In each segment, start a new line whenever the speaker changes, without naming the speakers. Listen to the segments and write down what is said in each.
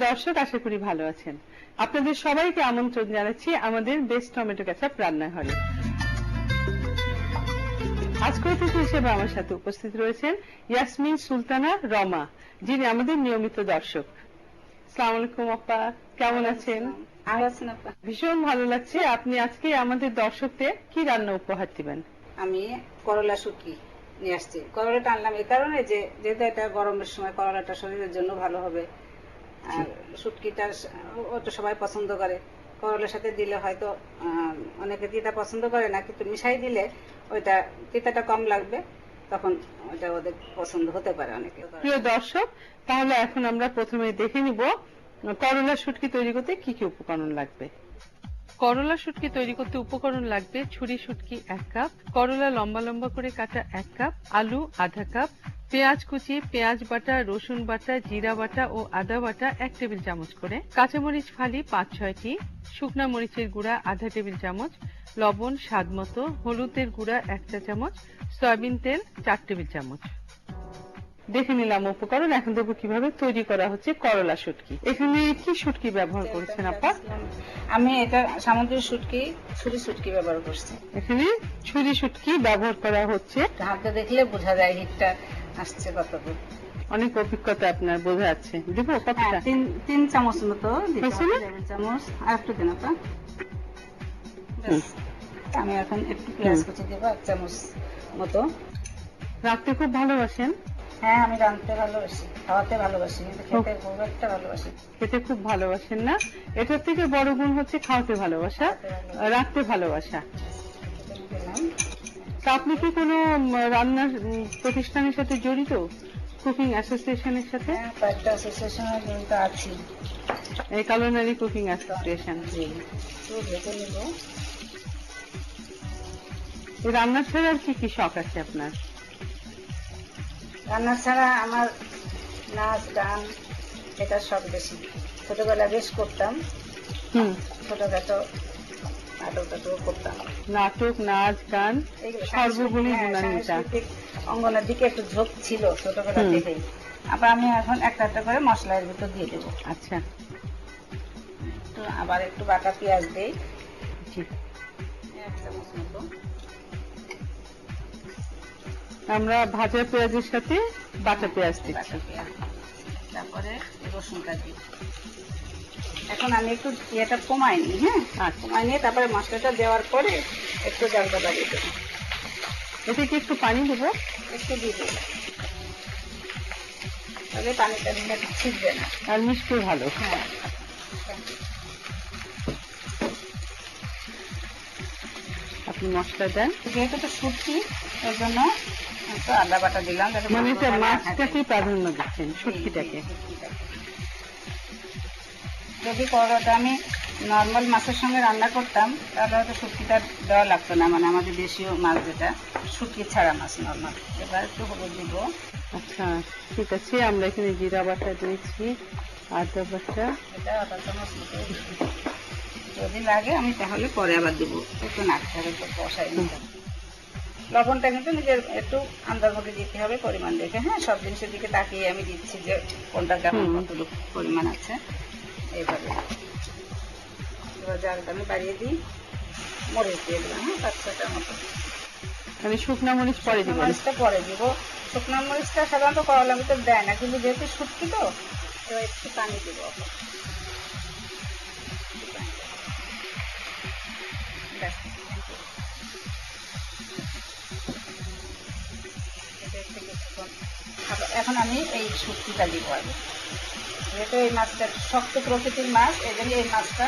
দর্শক, আশা করি ভালো আছেন। আপনাদের সবাইকে আমন্ত্রণ জানাচ্ছি আমাদের বেস্ট টমেটো কেচাপ রান্নাঘরে। আজকে অতিথি হিসেবে আমার সাথে উপস্থিত রয়েছেন ইয়াসমিন সুলতানা রমা, যিনি আমাদের নিয়মিত দর্শক। আসসালামু আলাইকুম আপা, কেমন আছেন? ভীষণ ভালো লাগছে। আপনি আজকে আমাদের দর্শকদের কি রান্না উপহার দিবেন?
আমি করলা শুটকি নিয়ে আসছি। করলাটা আনলাম এই কারণে যে যেহেতু এটা গরমের সময় করলাটা শরীরের জন্য ভালো হবে, আর শুটকিটা তো সবাই পছন্দ করে। করলার সাথে দিলে হয়তো অনেকে তিতা পছন্দ করে না, কিন্তু মিশাই দিলে ওইটা তিতাটা কম লাগবে, তখন ওইটা ওদের পছন্দ হতে পারে অনেকে।
প্রিয় দর্শক, তাহলে এখন আমরা প্রথমে দেখে নিব করলা শুটকি তৈরি করতে কি কি উপকরণ লাগবে। করলা শুটকি তৈরি করতে উপকরণ লাগবে ছুরি শুটকি 1 কাপ, করলা লম্বা লম্বা করে কাটা 1 কাপ, আলু আধা কাপ, পেঁয়াজ কুচি, পেঁয়াজ বাটা, রসুন বাটা, জিরা বাটা ও আদা বাটা 1 টেবিল চামচ করে, কাঁচামরিচ ফালি 5-6টি, শুকনা মরিচের গুঁড়া আধা টেবিল চামচ, লবণ স্বাদ মতো, হলুদের গুঁড়া 1 চা চামচ, সয়াবিন তেল 4 টেবিল চামচ। দেখে নিলাম উপকরণ, এখন দেখবো কিভাবে তৈরি করা হচ্ছে করলা শুটকি। এখানে কি শুটকি ব্যবহার করছেন আপা?
আমি এটা সামুদ্রিক শুটকি, ছুরি শুটকি ব্যবহার করছি।
এখানে ছুরি শুটকি ব্যবহার করা হচ্ছে।
হাতে দেখলে বোঝা যায় হিটটা আসছে কতটুকু।
অনেক অভিজ্ঞতা আপনার বোঝা যাচ্ছে। দিব কতটা?
3 চামচ মতো দিতে হবে, 1 চামচ। আর একটু দিন আপা। আমি এখন একটু পেঁয়াজ কুচি দেব 1 চামচ মতো।
রাখতে খুব ভালোবাসেন?
হ্যাঁ, আমি রাঁধতে ভালোবাসি, খাওয়াতে ভালোবাসি, কিন্তু খেতে খুব একটা ভালোবাসি।
খেতে খুব ভালোবাসেন না? এটার থেকে বড় গুণ হচ্ছে খাওয়াতে ভালোবাসা, রাখতে ভালোবাসা। তা আপনি কি কোনো রান্নার প্রতিষ্ঠানের সাথে জড়িত? কুকিং অ্যাসোসিয়েশনের সাথে?
হ্যাঁ, কয়েকটা অ্যাসোসিয়েশনে জড়িত আছি।
এই কালোনারি কুকিং অ্যাসোসিয়েশন।
জি, একটু ভেজে নেব।
এই রান্না ছাড়া আর কি কি শখ আছে আপনার?
রান্না ছাড়া আমার নাচ গান, এটা সব বেশি। ছোটবেলা বেশ করতাম, ছোটখাটো নাটক করতাম।
নাটক, নাচ, গান, সর্বগুণই গুণান্বিতা।
অঙ্গনের দিকে একটু ঝোঁক ছিল ছোটবেলা থেকেই। আবার আমি এখন একটা একটা করে মশলার ভিতর দিয়ে দেবো।
আচ্ছা,
তো আবার একটু বাটা পেঁয়াজ দেই, 1 চামচ মতো।
আমরা ভাজা পেঁয়াজের সাথে বাটা পেঁয়াজ দিচ্ছি।
তারপরে রসুনটা দিই। এখন আমি একটু ইয়েটা কমাই নিই। হ্যাঁ, কমাই নিয়ে তারপরে মশলাটা দেওয়ার পরে একটু জালটা বাড়িয়ে দেবো।
এতে কি একটু পানি দেবো?
একটু দিয়ে দেবো, তাহলে পানিটা দিলে ছিটবে না,
আর মিষ্টি ভালো।
হ্যাঁ,
আপনি মশলা দেন।
যেহেতু তো শুটকি, এর জন্য একটু আদা বাটা দিলাম।
মানে এটা মাছটাকে প্রাধান্য দিচ্ছেন, শুটকিটাকে?
যদি করলাটা আমি নর্মাল মাছের সঙ্গে রান্না করতাম তাহলে হয়তো শুটকিটা দেওয়া লাগতো না, মানে আমাদের দেশীয় মাছ যেটা শুটকি ছাড়া মাছ নর্মাল। এবার একটু হলুদ দিব।
আচ্ছা, ঠিক আছে। আমরা এখানে জিরা বাটা দিয়েছি, আদা বাটা,
এটা আধা চামচ মতো। যদি লাগে আমি তাহলে পরে আবার দিব, একটু নাড়তে হবে, একটু কষাই নিতে হবে। লবণটা কিন্তু নিজের একটু আন্দাজ মতো দিতে হবে, পরিমাণ দেখে। হ্যাঁ, সব জিনিসের দিকে তাকিয়ে আমি দিচ্ছি যে কোনটা কেমন কতটুকু পরিমাণ আছে, এইভাবে। এবার জালটা আমি বাড়িয়ে দিই, মরিচ দিয়ে দিলাম। হ্যাঁ, 5-6টার মতো।
মানে শুকনা মরিচ পরে দিব?
মরিচটা পরে দিব। শুকনো মরিচটা সাধারণত করলার ভিতর দেয় না, কিন্তু যেহেতু শুটকি তো একটু পানি দিব। এখন আমি এই শুটকিটা দিব আগে, যেহেতু এই মাছটা শক্ত প্রকৃতির মাছ, এই জন্য এই মাছটা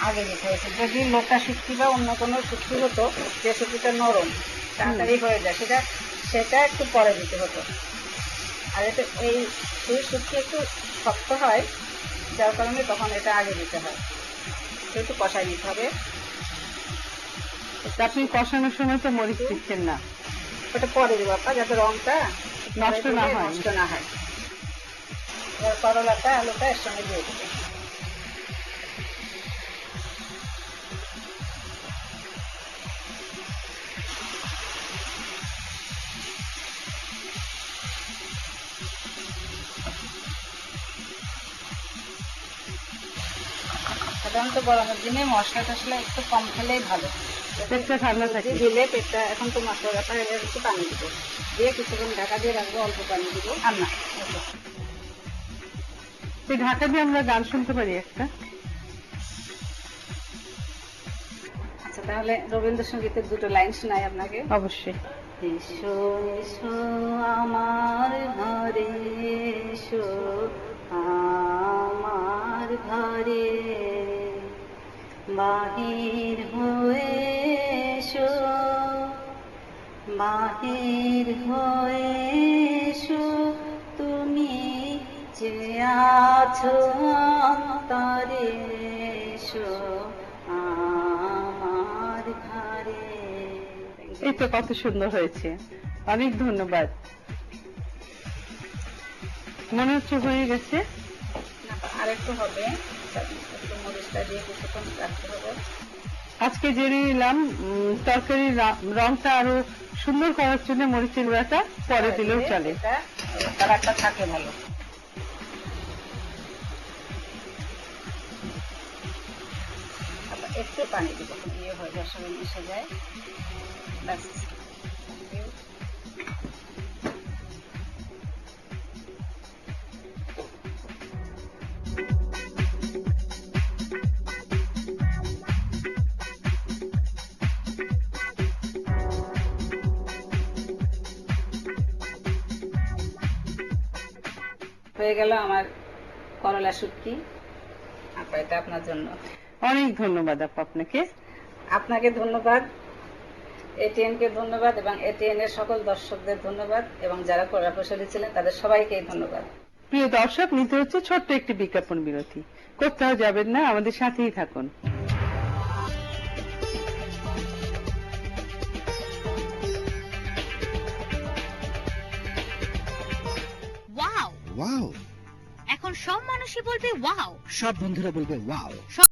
আগে দিতে হয়েছে। যদি লোটা শুটকি বা অন্য কোনো শুটকি হতো, যে শুটকিটা নরম তাড়াতাড়ি হয়ে যায়, সেটা একটু পরে দিতে হতো। আর এটা এই শুটকি একটু শক্ত হয়, যার কারণে তখন এটা আগে দিতে হয়। একটু কষাই নিতে হবে।
আপনি কষানোর সময় তো মরিচ দিচ্ছেন না?
ওটা পরে দেবো আপা, যাতে রংটা
নষ্ট না হয়।
এবার করলাটা আলুটা এর সঙ্গে দিয়ে দেবো। সাধারণত গরমের দিনে মশলা টশলা একটু কম খেলেই ভালো।
পেটটা ঠান্ডা থাকে।
দিলে পেটটা, এখন তো মশলা ব্যথা হয়ে গেছে, একটু পানি দিব, দিয়ে কিছুক্ষণ ঢাকা দিয়ে রাখবো, অল্প পানি দিব আর না।
এই ঢাকা দিয়ে আমরা গান শুনতে পারি একটা।
আচ্ছা, তাহলে রবীন্দ্রসঙ্গীতের দুটো লাইন শোনাই আপনাকে।
অবশ্যই।
এসো এসো আমার ঘরে, এসো আমার ঘরে, বাহির হয়ে এসো, বাহির হয়ে এসো, তুমি যে আছো অন্তরে, এসো আমার ঘরে।
এই তো কত সুন্দর হয়েছে, অনেক ধন্যবাদ। মনে হচ্ছে হয়ে গেছে।
আর একটু হবে, একটু মরিচটা দিয়ে কিছুক্ষণ রাখতে হবে।
আজকে জেনে নিলাম তরকারির রংটা আরো সুন্দর করার জন্য মরিচের গুঁড়াটা পরে দিলেও চলে।
কালারটা থাকে ভালো। একটু পানি দিব, ইয়ে হয়ে যায়, সবাই মিশে যায়। ব্যাস। হয়ে গেল আমার করলা শুটকি। আপা, এটা আপনার জন্য।
অনেক ধন্যবাদ আপা আপনাকে।
আপনাকে ধন্যবাদ, এটিএন কে ধন্যবাদ, এবং এটিএন এর সকল দর্শকদের ধন্যবাদ, এবং যারা প্রশাসনী ছিলেন তাদের সবাইকে ধন্যবাদ।
প্রিয় দর্শক, নিতে হচ্ছে ছোট্ট একটি বিজ্ঞাপন বিরতি। কোথাও যাবেন না, আমাদের সাথেই থাকুন।
ওয়াও,
ওয়াও,
এখন সব মানুষই বলবে ওয়াও।
সব বন্ধুরা বলবে ওয়াও।
সব